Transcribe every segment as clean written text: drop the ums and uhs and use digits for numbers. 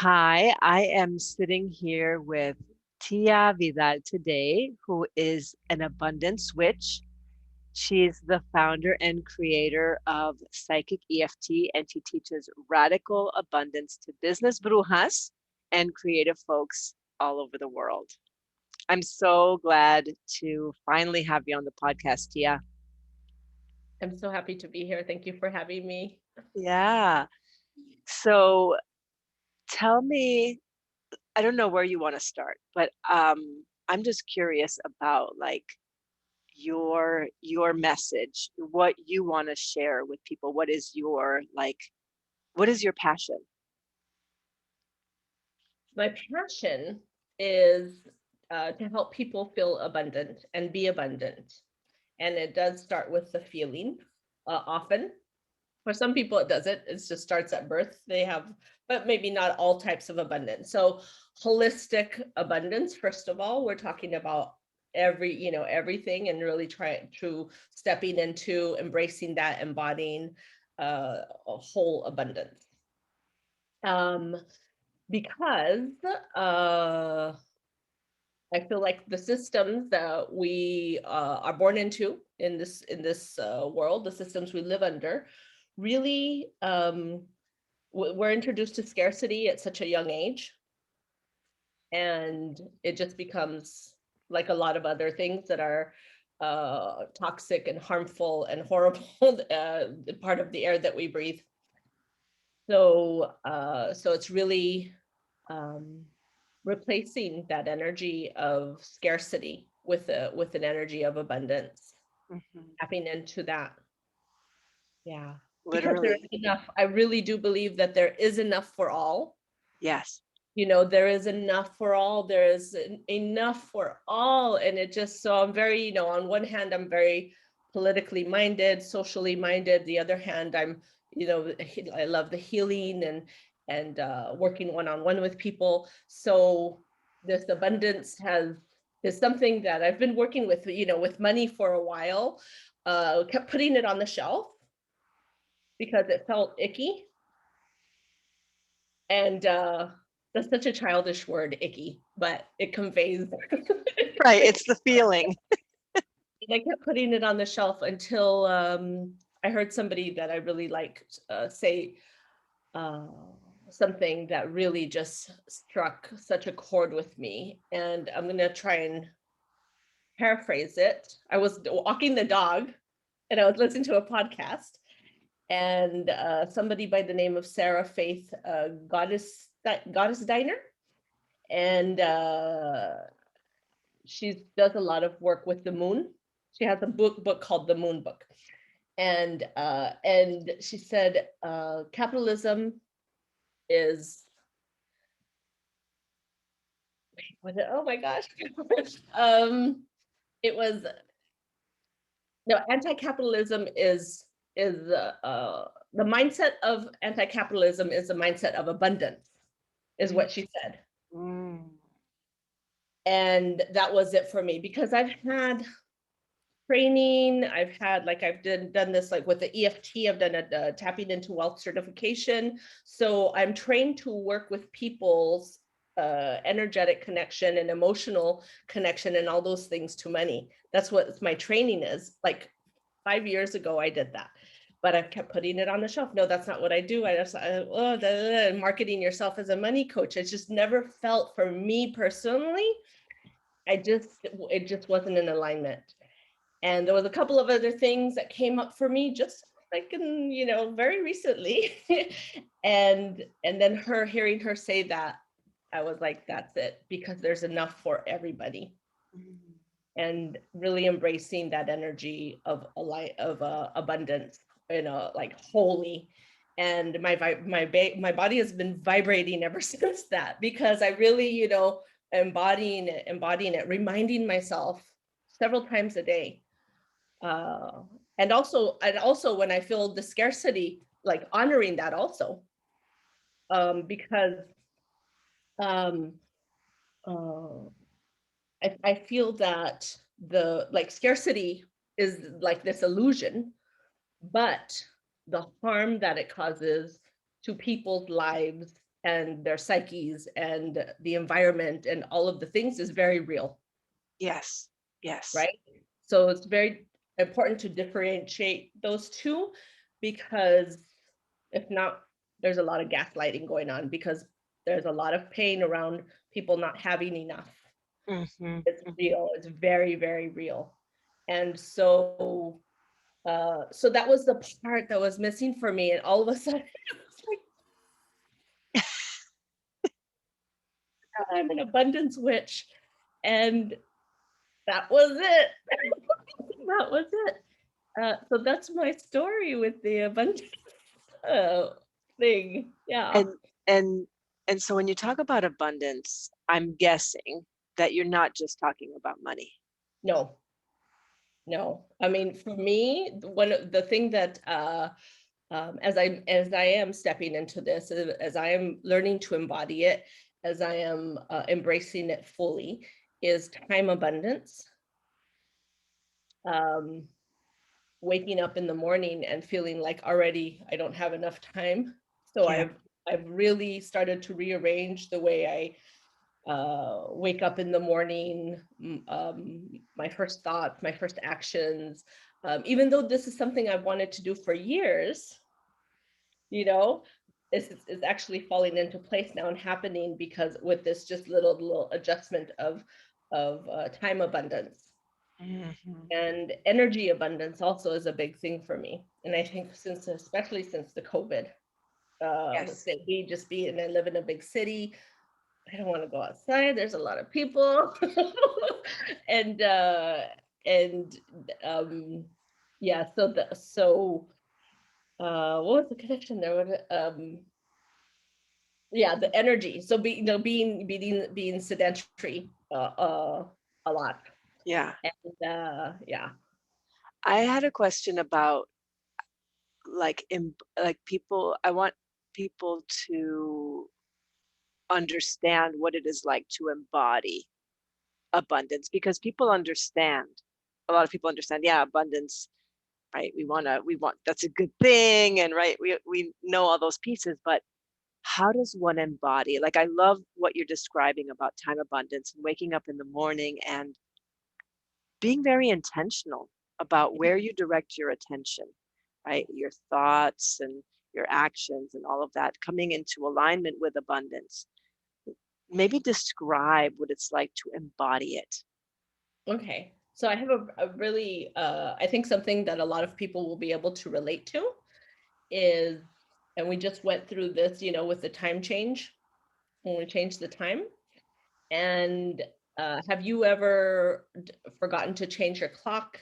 Hi, I am sitting here with Tia Vidal today, who is an abundance witch. She's the founder and creator of Psychic EFT, and she teaches radical abundance to business brujas and creative folks all over the world. I'm so glad to finally have you on the podcast, Tia. I'm so happy to be here. Thank you for having me. Yeah. So tell me, I don't know where you want to start, but I'm just curious about like your message, what you want to share with people. What is your passion? My passion is to help people feel abundant and be abundant. And it does start with the feeling often. For some people, it doesn't. It just starts at birth. They have, but maybe not all types of abundance. So, holistic abundance, first of all, we're talking about everything and really try to stepping into embracing that, embodying a whole abundance. Um, because uh, I feel like the systems that we are born into in this world, the systems we live under, really we're introduced to scarcity at such a young age, and it just becomes like a lot of other things that are toxic and harmful and horrible, part of the air that we breathe. So it's really um, replacing that energy of scarcity with an energy of abundance, Mhm. tapping into that. Yeah, because there Literally. is enough. I really do believe that there is enough for all. Yes. There is enough for all. There is enough for all, and it just so I'm very, on one hand, I'm very politically minded, socially minded. The other hand, I love the healing and working one on one with people. So this abundance is something that I've been working with, with money for a while. Kept putting it on the shelf because it felt icky. And that's such a childish word, icky, but it conveys. Right. It's the feeling. I kept putting it on the shelf until I heard somebody that I really like say uh, something that really just struck such a chord with me. And I'm going to try and paraphrase it. I was walking the dog and I was listening to a podcast, and somebody by the name of Sarah Faith, Goddess Diner, and she does a lot of work with the moon. She has a book called The Moon Book, and she said capitalism is oh my gosh, um, it was no anti-capitalism is the mindset of anti-capitalism is the mindset of abundance, is Mm, what she said. mm, And that was it for me because I've had training. I've done this like with the EFT. I've done a tapping into wealth certification. So I'm trained to work with people's energetic connection and emotional connection and all those things to money. That's what my training is. Like 5 years ago, I did that. But I've kept putting it on the shelf. No, that's not what I do. Marketing yourself as a money coach. It just never felt for me personally. It just wasn't in alignment. And there was a couple of other things that came up for me just like in, very recently. And then hearing her say that, I was like, that's it, because there's enough for everybody. mm. And really embracing that energy of a light of abundance, like holy. And my body has been vibrating ever since that, because I really, embodying it, reminding myself several times a day, uh, and also when I feel the scarcity, like honoring that also, because um, uh, I feel that the like scarcity is like this illusion, but the harm that it causes to people's lives and their psyches and the environment and all of the things is very real, Yes. Yes. right? So it's very important to differentiate those two, because if not, there's a lot of gaslighting going on, because there's a lot of pain around people not having enough. Mm-hmm. It's Mm-hmm. real. It's very, very real. And so that was the part that was missing for me. And all of a sudden, it's like, I'm an abundance witch. And that was it. That was it. So that's my story with the abundance uh, thing. Yeah. And and and so when you talk about abundance, I'm guessing that you're not just talking about money. No, no. I mean, for me, one of the thing that as I am stepping into this, as I am learning to embody it, as I am embracing it fully, is time abundance. Um, Waking up in the morning and feeling like already I don't have enough time. So Yeah. I've really started to rearrange the way I wake up in the morning, my first thoughts, my first actions. Even though this is something I've wanted to do for years, you know, it's actually falling into place now and happening because with this just little adjustment of time abundance. Mm-hmm. And energy abundance also is a big thing for me. And I think especially since the COVID, with Yes. me just being, I live in a big city, I don't want to go outside. There's a lot of people. and and yeah, what was the connection there? Yeah, the energy. So being sedentary a lot. Yeah. And yeah. I had a question about like people. I want people to understand what it is like to embody abundance, because people understand. A lot of people understand, yeah, abundance, right? We want that's a good thing, and right, we know all those pieces, but how does one embody? Like, I love what you're describing about time abundance and waking up in the morning and being very intentional about where you direct your attention, right? Your thoughts and your actions and all of that coming into alignment with abundance. Maybe describe what it's like to embody it. Okay. So I have a really I think something that a lot of people will be able to relate to is, and we just went through this, with the time change, when we changed the time. And have you ever forgotten to change your clock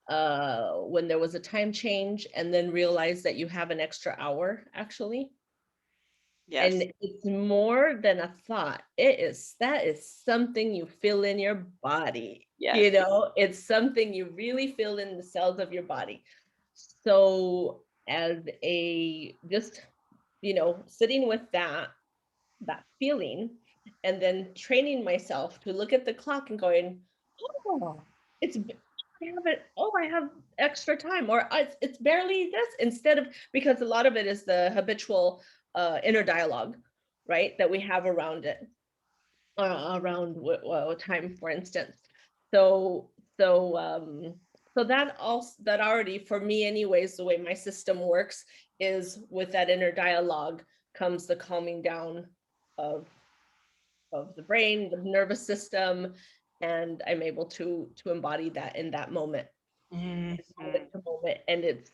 when there was a time change and then realized that you have an extra hour actually? Yes. And it's more than a thought. That is something you feel in your body. Yes. It's something you really feel in the cells of your body. So as a just, sitting with that feeling, and then training myself to look at the clock and going, oh, I have extra time, or it's barely this, instead of, because a lot of it is the habitual inner dialogue, right, that we have around it, around time, for instance. So so um so that already, for me anyways, the way my system works is with that inner dialogue comes the calming down of the brain, the nervous system, and I'm able to embody that in that moment, Mhm. moment to moment. And it's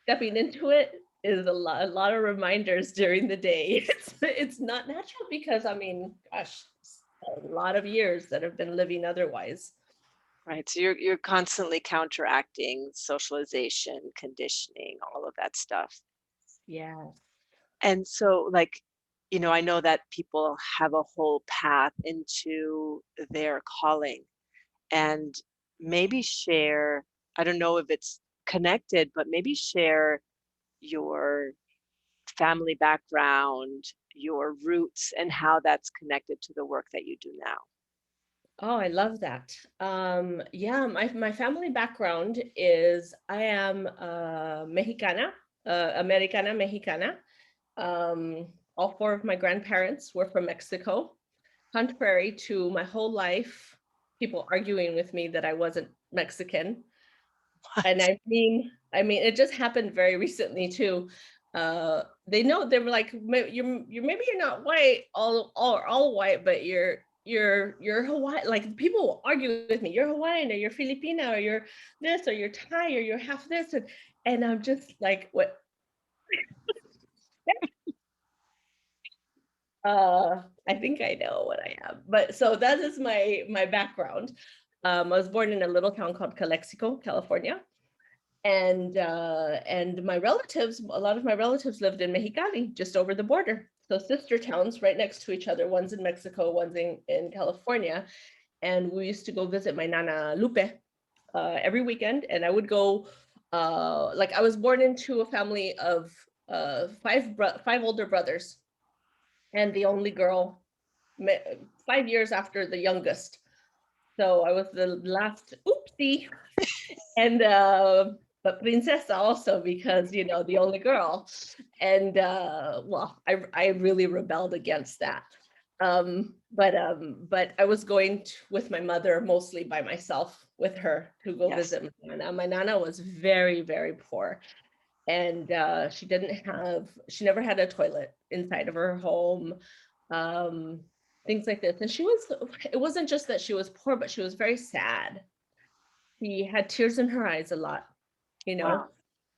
stepping into it is a lot of reminders during the day. It's not natural because, I mean, gosh, a lot of years that have been living otherwise. Right. So you're constantly counteracting socialization, conditioning, all of that stuff. Yeah. And so, like, I know that people have a whole path into their calling, and maybe share, I don't know if it's connected, but maybe share your family background, your roots, and how that's connected to the work that you do now. Oh, I love that. Yeah, my family background is, I am Mexicana, Americana Mexicana. Um, all four of my grandparents were from Mexico, contrary to my whole life, people arguing with me that I wasn't Mexican. And What? I mean, it just happened very recently too. They know, they were like, you're maybe you're not white, all white, but you're Hawaii. Like people will argue with me, you're Hawaiian or you're Filipina or you're this or you're Thai or you're half this, and I'm just like, what? I think I know what I am. But so that is my background. I was born in a little town called Calexico, California. And my relatives, a lot of my relatives lived in Mexicali, just over the border. So sister towns right next to each other. One's in Mexico, one's in California. And we used to go visit my Nana Lupe every weekend. And I would go, like I was born into a family of five older brothers and the only girl 5 years after the youngest. So I was the last oopsie. And but princesa also because the only girl. And well, I really rebelled against that. But I was going with my mother mostly by myself with her to go Yes. visit my nana. My nana was very, very poor. And she never had a toilet inside of her home. Um, things like this. And it wasn't just that she was poor, but she was very sad. She had tears in her eyes a lot, you know? Wow.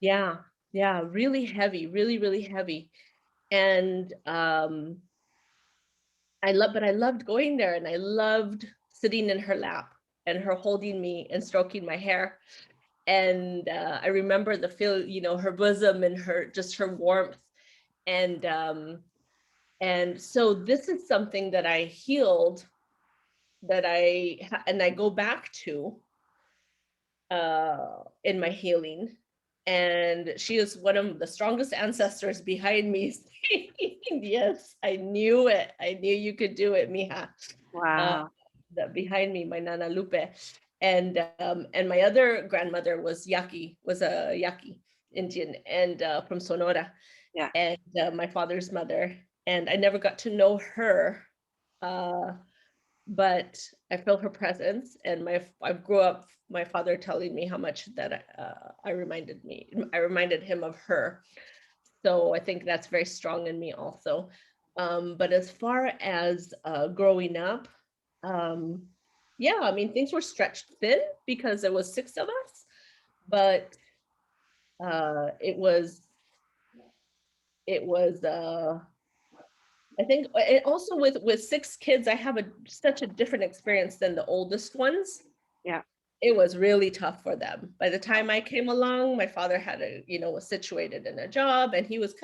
Yeah, yeah, really heavy, really, really heavy. And but I loved going there and I loved sitting in her lap and her holding me and stroking my hair. And I remember the feel, her bosom and her warmth. And so this is something that I healed, and I go back to in my healing. And she is one of the strongest ancestors behind me. Yes, I knew it. I knew you could do it, mija. Uh, Wow. behind me, my Nana Lupe. And my other grandmother was a Yaqui Indian and from Sonora, Yeah. and my father's mother. And I never got to know her, uh, but I felt her presence. And I grew up, my father telling me how much that I reminded him of her. So I think that's very strong in me also. But as far as growing up, um, yeah, I mean, things were stretched thin because there was six of us, but it was I think also with six kids, I have such a different experience than the oldest ones. Yeah. It was really tough for them. By the time I came along, my father was situated in a job, and he was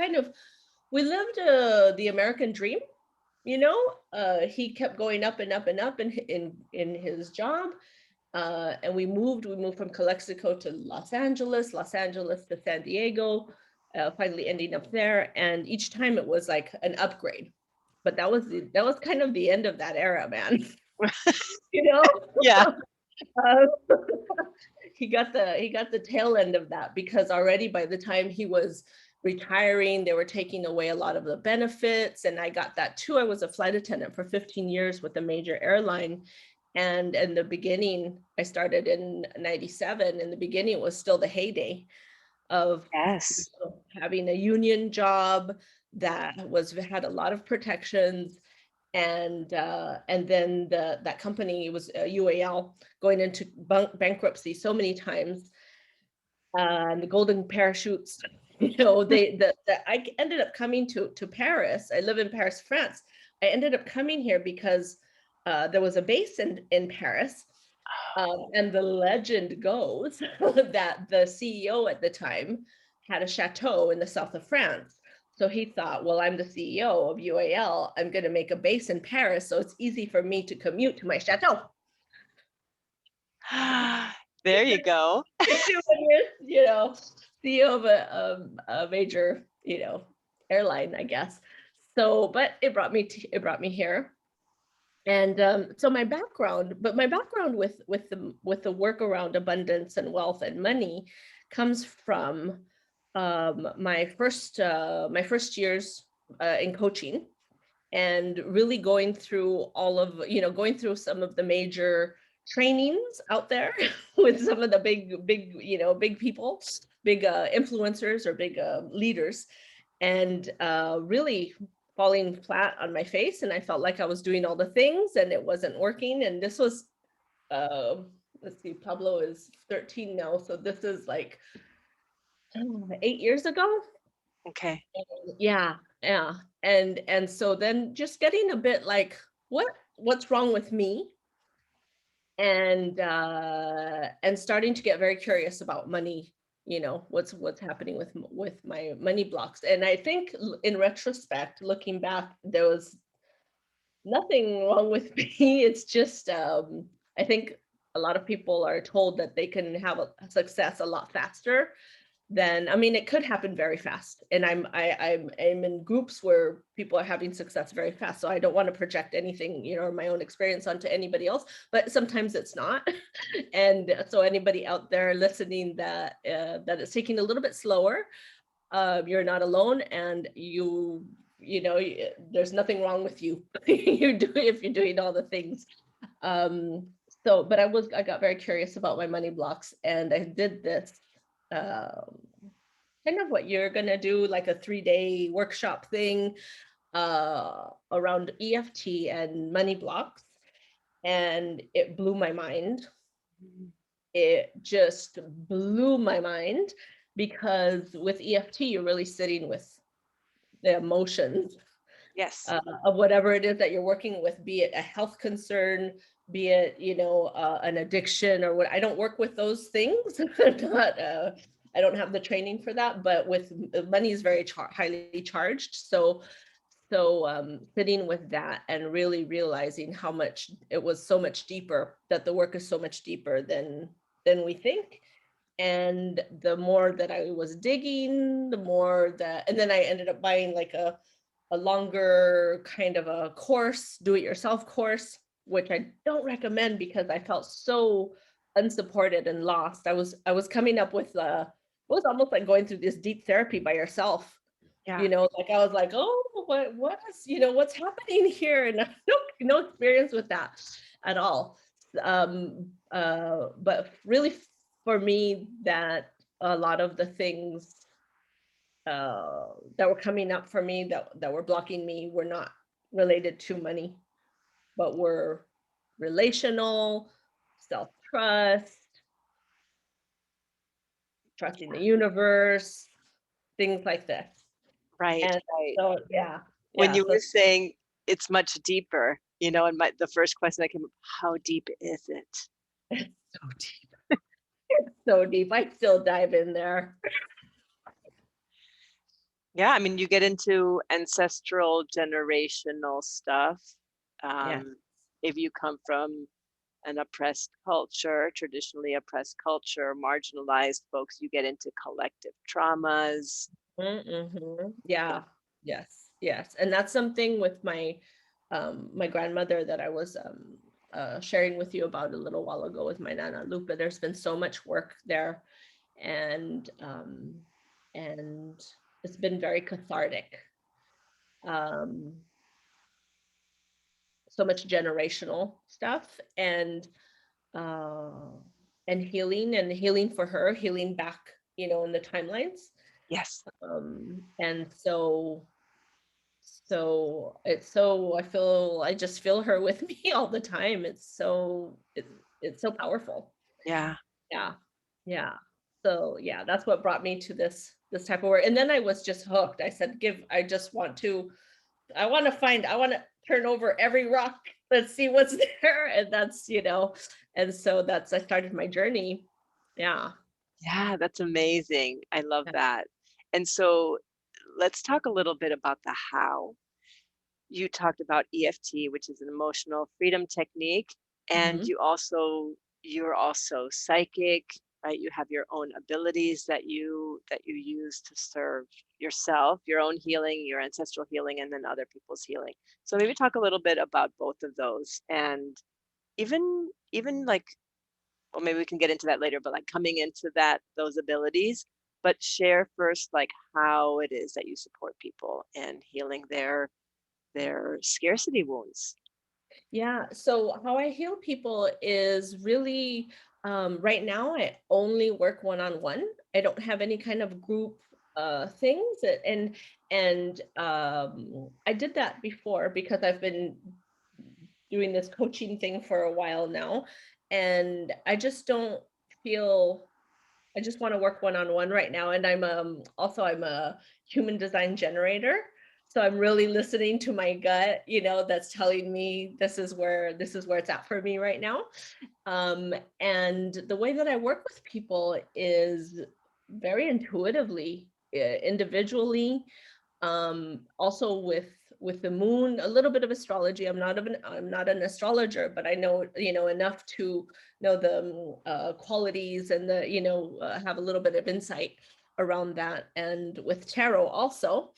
we lived the American dream. He kept going up and up and up in his job. And we moved from Calexico to Los Angeles to San Diego, finally ending up there. And each time it was like an upgrade. But that was kind of the end of that era, man. you know? Yeah. Uh, he got the tail end of that, because already by the time he was retiring, they were taking away a lot of the benefits. And I got that too. I was a flight attendant for 15 years with a major airline. And in the beginning, I started in 97. In the beginning, it was still the heyday of Yes. having a union job that had a lot of protections. And then that company was UAL, going into bankruptcy so many times. And the golden parachutes, I ended up coming to Paris. I live in Paris, France. I ended up coming here because there was a base in Paris. And the legend goes that the CEO at the time had a chateau in the south of France. So he thought, well, I'm the CEO of UAL. I'm going to make a base in Paris, so it's easy for me to commute to my chateau. There you go. CEO of a major, airline, I guess. So, but it brought me here. And so my background with the work around abundance and wealth and money comes from my first years in coaching, and really going through all of, going through some of the major trainings out there with some of the big people, big influencers or big leaders, and really falling flat on my face. And I felt like I was doing all the things and it wasn't working. And this was, uh, let's see, Pablo is 13 now. So this is like 8 years ago. Okay. Yeah, yeah. And so then just getting a bit like, what's wrong with me? And starting to get very curious about money, what's happening with my money blocks. And I think in retrospect, looking back, there was nothing wrong with me. It's just I think a lot of people are told that they can have a success a lot faster. Then I mean, it could happen very fast. And I'm in groups where people are having success very fast. So I don't want to project anything, or my own experience onto anybody else, but sometimes it's not. And so anybody out there listening that is taking a little bit slower, you're not alone, and there's nothing wrong with you. If you're doing all the things. Um, but I got very curious about my money blocks, and I did this um, kind of what you're gonna do, like a 3-day workshop thing around EFT and money blocks, and it blew my mind. Mhm. It just blew my mind, because with EFT, you're really sitting with the emotions Yes. of whatever it is that you're working with, be it a health concern, be it, an addiction or what. I don't work with those things. I don't have the training for that, but with money is very highly charged. So sitting with that and really realizing how much it was, so much deeper, that the work is so much deeper than we think. And the more that I was digging, the more that, and then I ended up buying like a longer kind of a course, do it yourself course, which I don't recommend because I felt so unsupported and lost. I was coming up with it was almost like going through this deep therapy by yourself. Yeah. Like I was like, oh, what is, what's happening here? And I have no experience with that at all. But really for me, that a lot of the things that were coming up for me, that were blocking me, were not related to money, but were relational, self-trust, trusting the universe, things like this. Right. And Right. so, yeah, When yeah. you So were saying it's much deeper, and the first question that came up, how deep is it? it's so deep, so deep. I still dive in there. Yeah, I mean, you get into ancestral generational stuff. Yeah. Um, if you come from an oppressed culture, traditionally oppressed culture, marginalized folks, you get into collective traumas. Mm-hmm. Yeah. Yes. Yes. And that's something with my grandmother that I was sharing with you about a little while ago with my Nana Lupa. There's been so much work there, and and it's been very cathartic. Um, so much generational stuff, uh, and healing for her, healing back, in the timelines. Yes. And I just feel her with me all the time. It's so powerful. Yeah. Yeah. Yeah. So yeah, that's what brought me to this type of work. And then I was just hooked. I said, I want to turn over every rock. Let's see what's there. And and so I started my journey. Yeah. Yeah, that's amazing. I love Yeah. that. And so let's talk a little bit about the how. You talked about EFT, which is an emotional freedom technique, and Mhm. you're also psychic, right? You have your own abilities that you use to serve yourself, your own healing, your ancestral healing, and then other people's healing. So maybe talk a little bit about both of those, and even like, well, maybe we can get into that later, but like coming into those abilities, but share first like how it is that you support people and healing their scarcity wounds. Yeah. So how I heal people is really right now I only work one-on-one. I don't have any kind of group things and I did that before because I've been doing this coaching thing for a while now, and I just don't feel I just want to work one-on-one right now. And I'm a human design generator. So I'm really listening to my gut, that's telling me this is where it's at for me right now. And the way that I work with people is very intuitively, individually, also with the moon, a little bit of astrology. I'm not an astrologer, but I know enough to know the qualities and the have a little bit of insight around that, and with tarot also.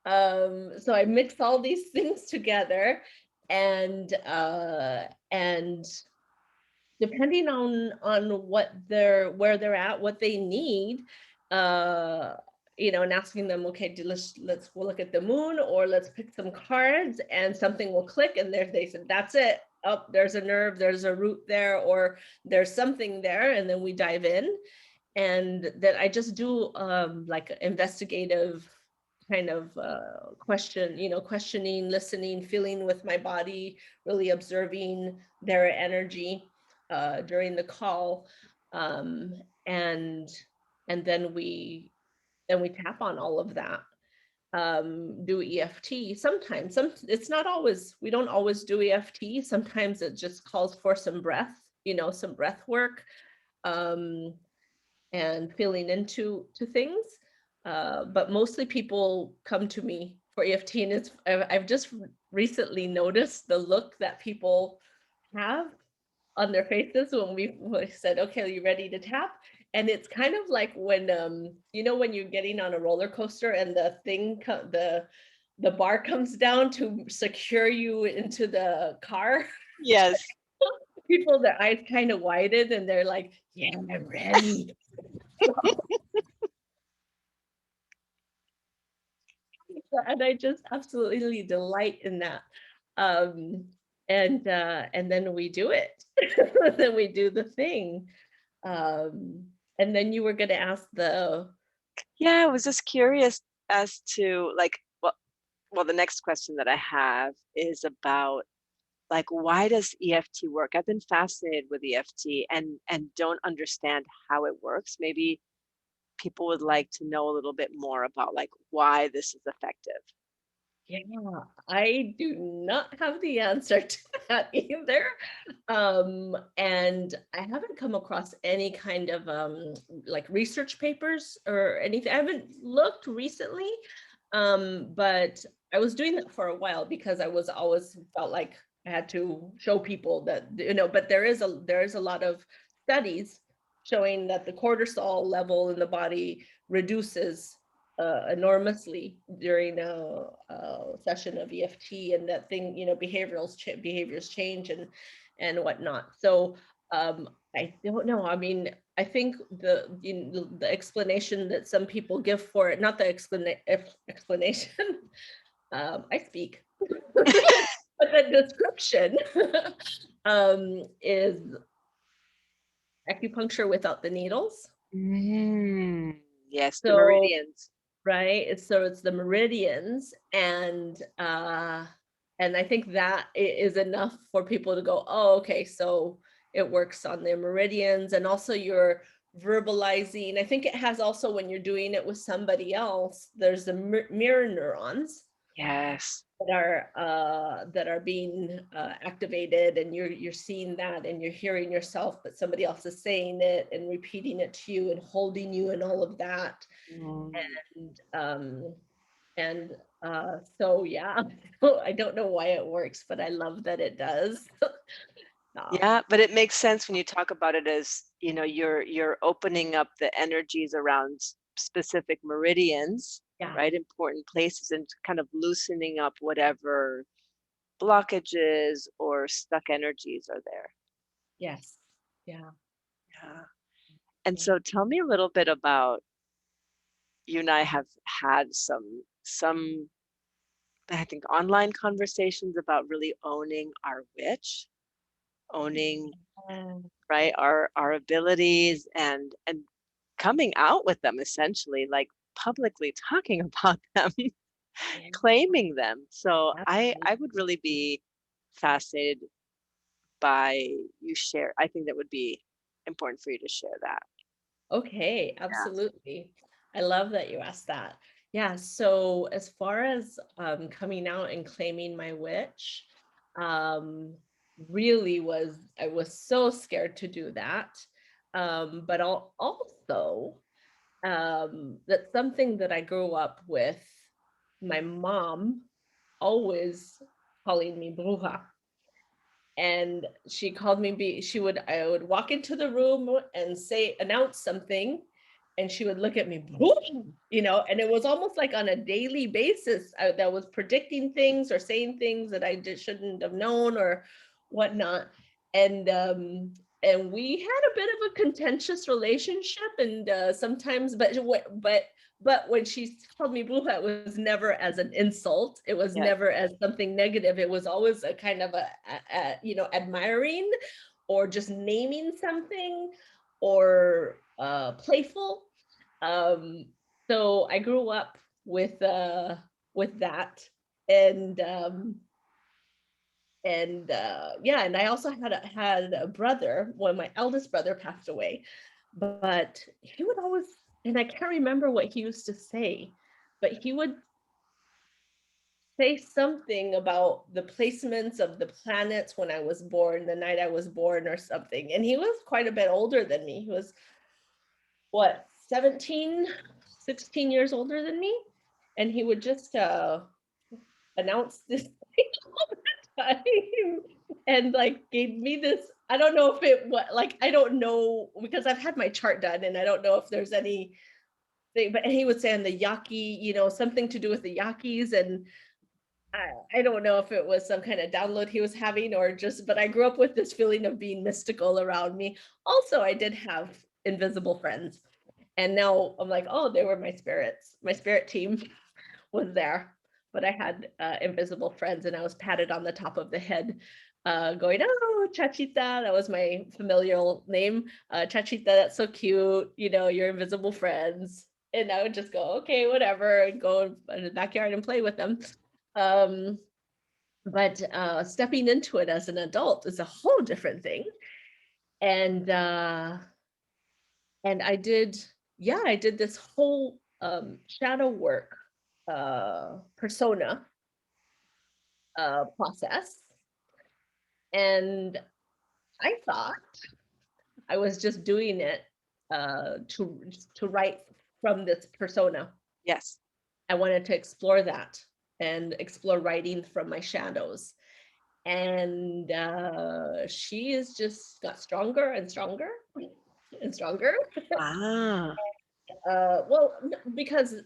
So I mix all these things together, and depending on where they're at, what they need, uh and asking them, okay, let's we'll look at the moon, or let's pick some cards, and something will click, and there they said, that's it. Oh, there's a nerve, there's a root there, or there's something there, and then we dive in. And that I just do like investigative kind of questioning, listening, feeling with my body, really observing their energy during the call, um, and and then we tap on all of that. Do EFT sometimes. It's not always. We don't always do EFT. Sometimes it just calls for some breath. Some breath work. Um, and feeling into things. But mostly people come to me for EFT, and I've just recently noticed the look that people have on their faces when we said, okay, are you ready to tap? And it's kind of like when you're getting on a roller coaster and the bar comes down to secure you into the car. Yes. People, their eyes kind of widen, and they're like, yeah, I'm ready. And I just absolutely delight in that. Um, and then we do it. Then we do the thing. And then you were going to ask the Yeah, I was just curious as to like, well, the next question that I have is about like, why does EFT work? I've been fascinated with EFT and don't understand how it works. Maybe people would like to know a little bit more about like why this is effective. Yeah, I do not have the answer to that either. And I haven't come across any kind of like research papers or anything. I haven't looked recently. But I was doing that for a while because I was always felt like I had to show people that, but there is a lot of studies showing that the cortisol level in the body reduces enormously during a session of EFT, and that thing, behaviors change and whatnot. So I don't know. I mean, I think the explanation that some people give for it, not the explanation, I speak, but the description is acupuncture without the needles. Mm, yes, the So meridians. right? So it's the meridians, and I think that is enough for people to go, oh, okay, so it works on the meridians, and also you're verbalizing. I think it has also, when you're doing it with somebody else, there's the mirror neurons Yes. that are being activated, and you're seeing that, and you're hearing yourself, but somebody else is saying it and repeating it to you and holding you and all of that. Mm. And so yeah, I don't know why it works, but I love that it does. Yeah, but it makes sense when you talk about it as, you're opening up the energies around specific meridians, Yeah. right? Important places and kind of loosening up whatever blockages or stuck energies are there. Yes. Yeah. Yeah. And so tell me a little bit about you and I have had some I think online conversations about really owning our witch, owning, Um, right, our abilities and coming out with them essentially, like publicly talking about them, yeah, claiming them. So I absolutely. would really be fascinated by you share. I think that would be important for you to share that. Okay, Yeah. absolutely. I love that you asked that. Yeah, so as far as coming out and claiming my witch, um, really was I was so scared to do that. But also that's something that I grew up with my mom always calling me bruja, and she called me I would walk into the room and announce something, and she would look at me, boom, and it was almost like on a daily basis that was predicting things or saying things that shouldn't have known or whatnot. And um and we had a bit of a contentious relationship, and sometimes, but when she called me bruja, it was never as an insult. It was Yes. never as something negative. It was always a kind of admiring, or just naming something, or playful. Um, so I grew up with that, and yeah, and I also had a brother when my eldest brother passed away, but he would always, and I can't remember what he used to say, but he would say something about the placements of the planets when I was born, the night I was born, or something. And he was quite a bit older than me. He was, what, 17, 16 years older than me. And he would just announce this thing all the time, and like gave me this. I don't know if it what like I don't know, because I've had my chart done and I don't know if there's any thing, but he would say on the Yaqui, something to do with the Yaquis, and I don't know if it was some kind of download he was having, or just, but I grew up with this feeling of being mystical around me. Also, I did have invisible friends. And now I'm like, oh, they were my spirits. My spirit team was there. But I had invisible friends, and I was patted on the top of the head, going, oh, Chachita. That was my familial name. Chachita, that's so cute. Your invisible friends. And I would just go, okay, whatever, and go in the backyard and play with them. Um, but stepping into it as an adult is a whole different thing. And and I did this whole shadow work persona process, and I thought I was just doing it to write from this persona. Yes. I wanted to explore that and explore writing from my shadows. And she is just got stronger and stronger and stronger. Ah, Well, because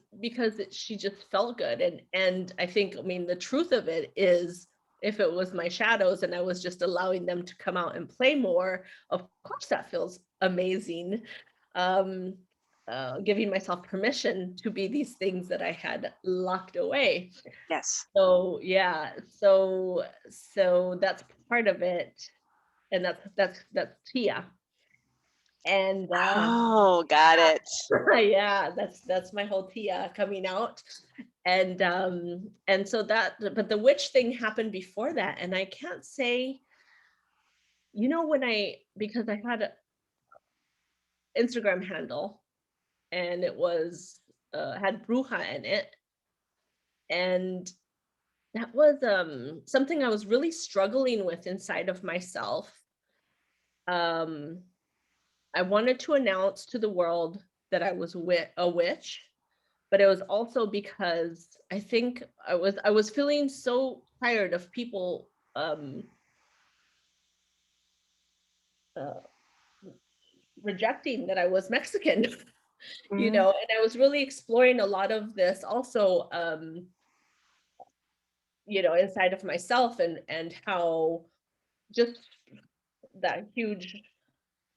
she just felt good, and I think, I mean, the truth of it is, if it was my shadows and I was just allowing them to come out and play more, of course that feels amazing. Um, Giving myself permission to be these things that I had locked away. yes. So yeah, so that's part of it, and that's Tia, and Oh, got it. yeah, that's my whole Tia coming out. And so that, but the witch thing happened before that, and I can't say, when because I had an Instagram handle, and it was had bruja in it, and that was something I was really struggling with inside of myself. um I wanted to announce to the world that I was a witch, but it was also because I think I was feeling so tired of people uh, rejecting that I was Mexican, Mhm. and I was really exploring a lot of this also, inside of myself, and how just that huge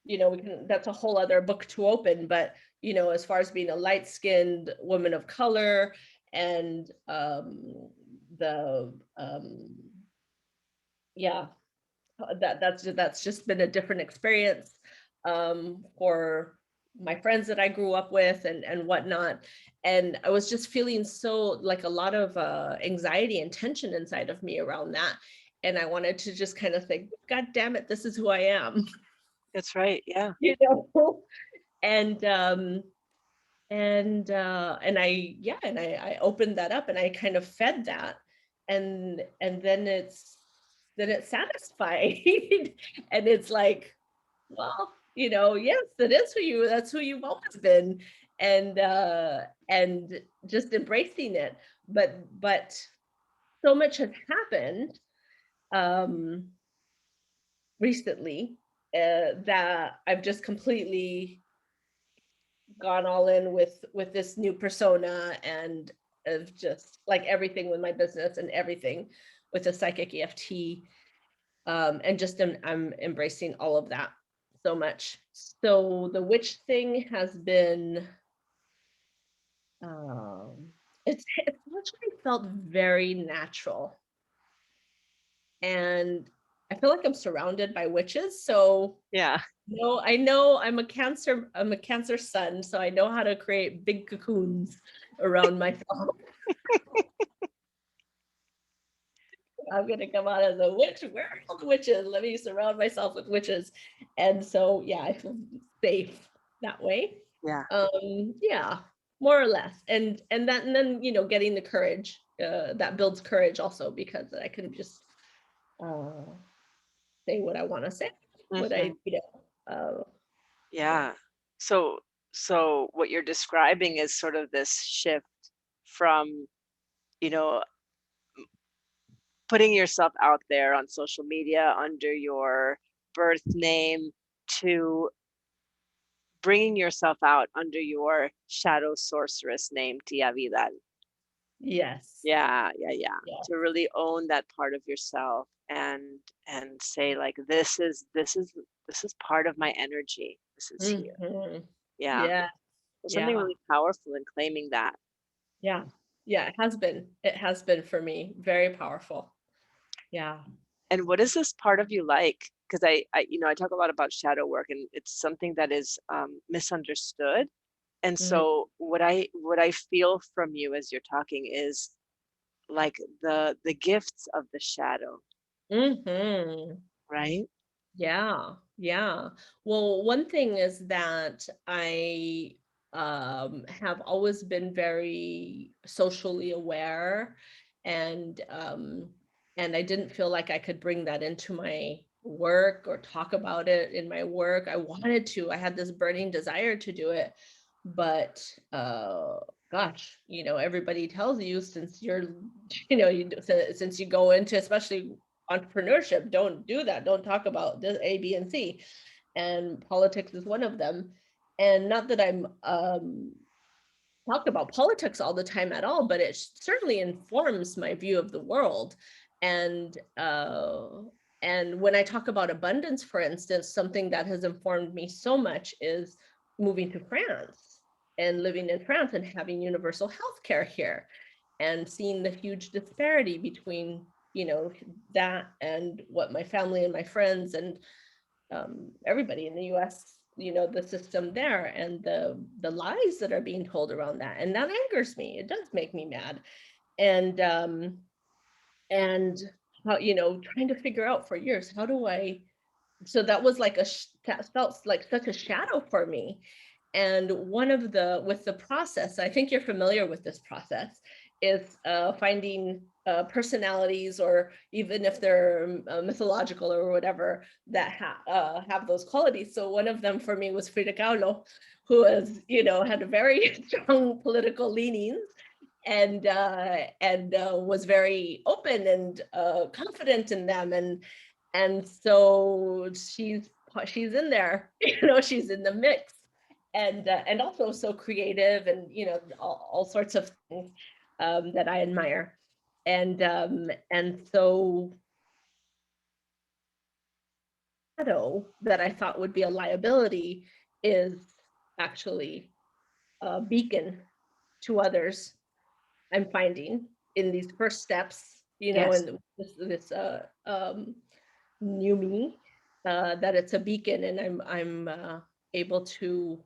we can, that's a whole other book to open, but as far as being a light-skinned woman of color, and the yeah, that's just been a different experience for my friends that I grew up with, and whatnot. And I was just feeling so, like, a lot of anxiety and tension inside of me around that. And I wanted to just kind of think, God damn it, this is who I am. That's right. Yeah. you know and I opened that up, and I kind of fed that, and then it's satisfying. And it's like, well, yes, that's who you've always been. And just embracing it. But so much has happened um recently, that I've just completely gone all in with this new persona, and of just like everything with my business and everything with the Psychic EFT, and just I'm embracing all of that so much. So the witch thing has been, um it's literally felt very natural, and I feel like I'm surrounded by witches. So Yeah. no, I know I'm a Cancer sun, so I know how to create big cocoons around myself. I'm gonna come out as a witch. Where are all the witches? Let me surround myself with witches. And so yeah, I feel safe that way. Yeah. Yeah, more or less. And then getting the courage, that builds courage also, because I can just uh say what I want to say, what I Hmm. uh Yeah. So, so what you're describing is sort of this shift from, you know, putting yourself out there on social media under your birth name to bringing yourself out under your shadow sorceress name, Tia Vidal. yes. Yeah, yeah, yeah. Yeah. To really own that part of yourself and say like this is part of my energy. This is here. Hmm. Yeah. Yeah. There's something Yeah. really powerful in claiming that. Yeah. Yeah. It has been. It has been for me very powerful. Yeah. And what is this part of you like? Because I talk a lot about shadow work, and it's something that is misunderstood. And Mm-hmm. so what I feel from you as you're talking is like the gifts of the shadow, Mm-hmm. right? Yeah. Yeah. Well, one thing is that I have always been very socially aware, and I didn't feel like I could bring that into my work or talk about it in my work. I wanted to. I had this burning desire to do it, but gosh, everybody tells you, since you're since you go into, especially entrepreneurship, don't do that, don't talk about this A, B, and C, and politics is one of them. And not that I'm talk about politics all the time at all, but it certainly informs my view of the world. And when I talk about abundance, for instance, something that has informed me so much is moving to France and living in France and having universal health care here, and seeing the huge disparity between that and what my family and my friends and everybody in the US, the system there, and the lies that are being told around that. And that angers me. It does make me mad. And um and how, trying to figure out for years, how do I, so that was like that felt like such a shadow for me. And one of the with the process, I think you're familiar with this process, is finding personalities, or even if they're mythological or whatever, that have those qualities. So one of them for me was Frida Kahlo, who was, had a very strong political leanings, and was very open and confident in them. And so she's in there, she's in the mix. And also so creative, and all sorts of things that I admire. And so shadow that I thought would be a liability is actually a beacon to others. I'm finding in these first steps, Yes. and this new me, that it's a beacon, and I'm able to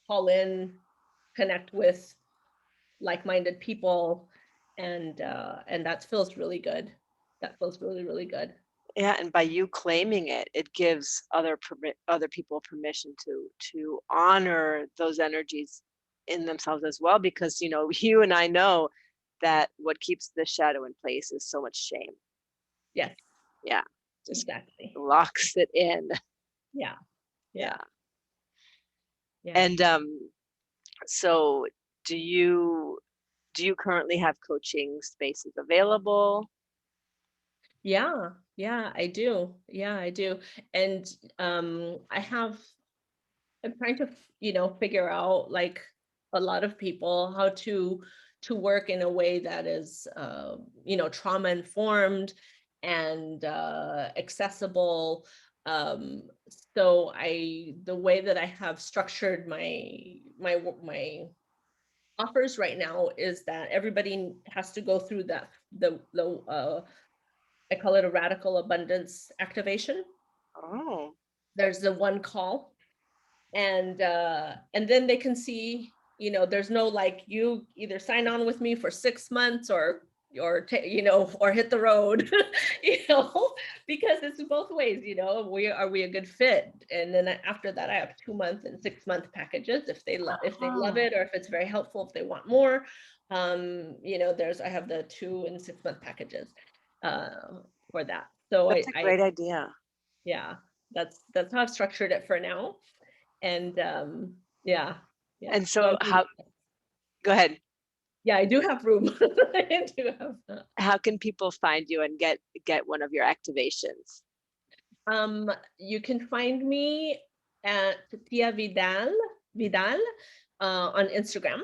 call in, connect with like-minded people, and that feels really good. That feels really, really good. Yeah, and by you claiming it, it gives other people permission to honor those energies in themselves as well, because you and I know that what keeps the shadow in place is so much shame. Yes, Yeah, just exactly. locks it in. Yeah, yeah, Yeah. yeah. And so do you currently have coaching spaces available? Yeah, yeah, I do. Yeah, I do. And I'm trying to, figure out, like a lot of people, how to work in a way that is, trauma informed and accessible. Um, so the way that I have structured my offers right now is that everybody has to go through the I call it a radical abundance activation. Oh, There's the one call, and then they can see, there's no, like, you either sign on with me for 6 months or hit the road, you know because it's both ways. We a good fit, and then after that I have 2 month and 6 month packages, if they love uh-huh. it, or if it's very helpful, if they want more. There's I have the 2 and 6 month packages for that. So That's a I great idea. yeah, that's how I've structured it for now. And yeah, yeah. And So so go ahead. I do have room. I do have. How can people find you and get one of your activations? You can find me at Tia Vidal on Instagram,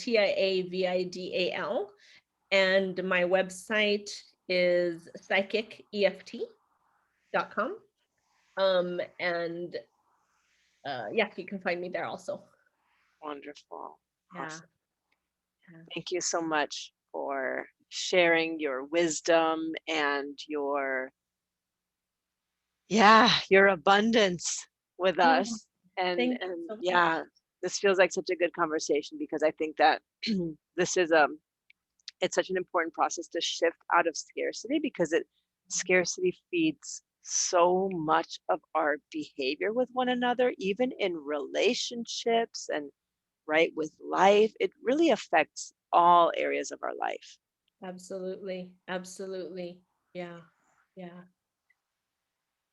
TIAVIDAL, and my website is psychic EFT.com. And yeah, you can find me there also. Wonderful. Yeah. Awesome. Yeah. Thank you so much for sharing your wisdom and your abundance with Oh, us. And thank you so much. yeah, this feels like such a good conversation, because I think that this is it's such an important process to shift out of scarcity, because scarcity feeds so much of our behavior with one another, even in relationships and right with life. It really affects all areas of our life. Absolutely. Absolutely. Yeah. Yeah.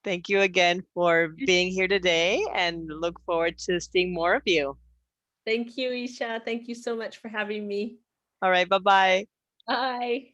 Thank you again for being here today, and look forward to seeing more of you. Thank you, Isha. Thank you so much for having me. All right, bye bye. Bye.